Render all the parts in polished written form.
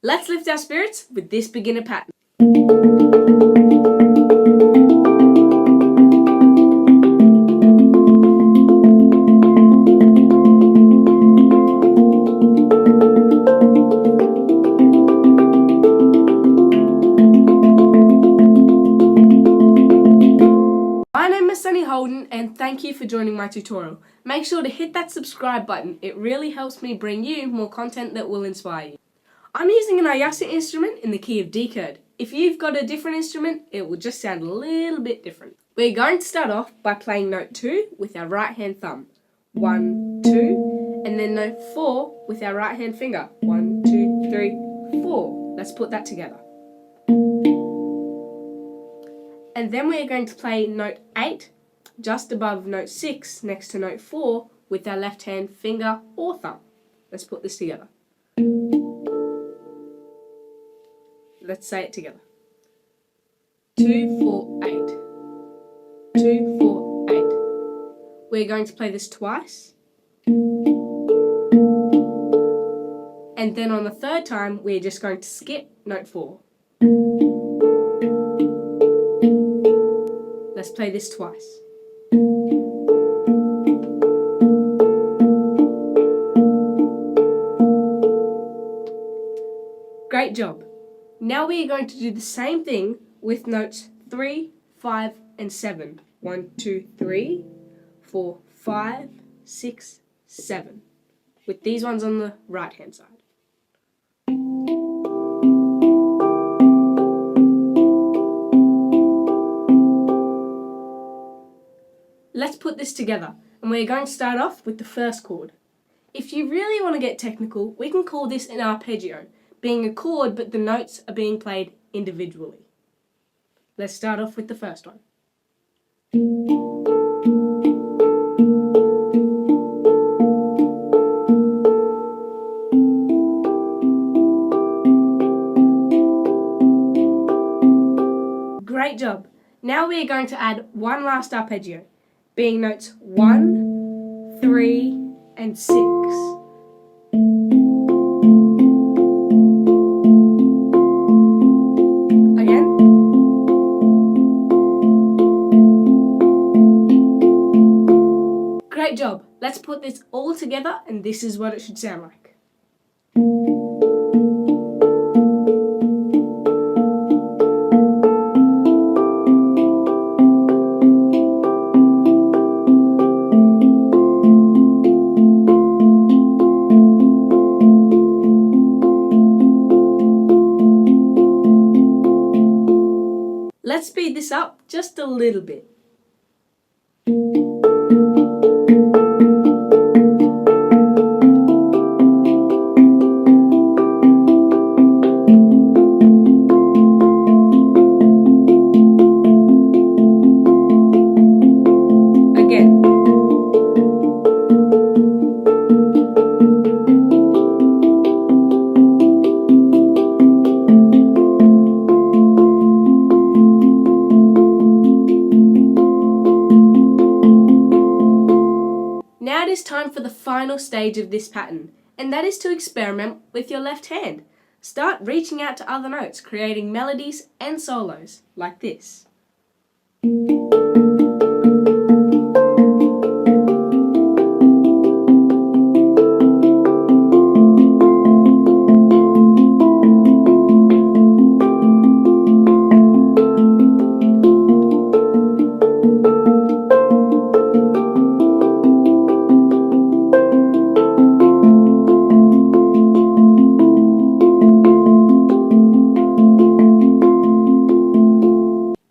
Let's lift our spirits with this beginner pattern. My name is Sunni Holden and thank you for joining my tutorial. Make sure to hit that subscribe button, it really helps me bring you more content that will inspire you. I'm using an Ayasa instrument in the key of DKurd. If you've got a different instrument, it will just sound a little bit different. We're going to start off by playing note 2 with our right hand thumb. 1, 2, and then note 4 with our right hand finger. 1, 2, 3, 4. Let's put that together. And then we're going to play note 8 just above note 6 next to note 4 with our left hand finger or thumb. Let's put this together. Let's say it together. 2, 4, 8. 2, 4, 8. We're going to play this twice. And then on the third time, we're just going to skip note 4. Let's play this twice. Great job. Now we are going to do the same thing with notes 3, 5, and 7. 1, 2, 3, 4, 5, 6, 7. With these ones on the right hand side. Let's put this together, and we're going to start off with the first chord. If you really want to get technical, we can call this an arpeggio, being a chord but the notes are being played individually. Let's start off with the first one. Great job! Now we are going to add one last arpeggio, being notes 1, 3, and 6. Again. Great job. Let's put this all together and this is what it should sound like. Let's speed this up just a little bit. Again. Now it is time for the final stage of this pattern, and that is to experiment with your left hand. Start reaching out to other notes, creating melodies and solos, like this.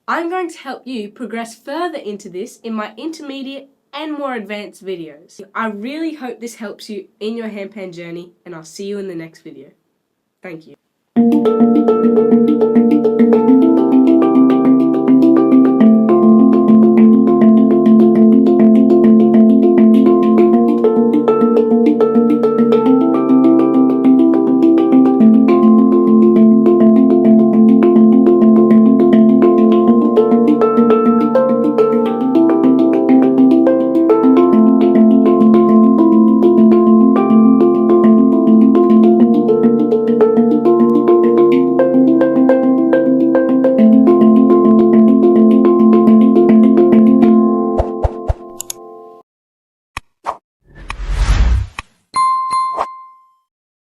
I'm going to help you progress further into this in my intermediate and more advanced videos. I really hope this helps you in your handpan journey, and I'll see you in the next video. Thank you.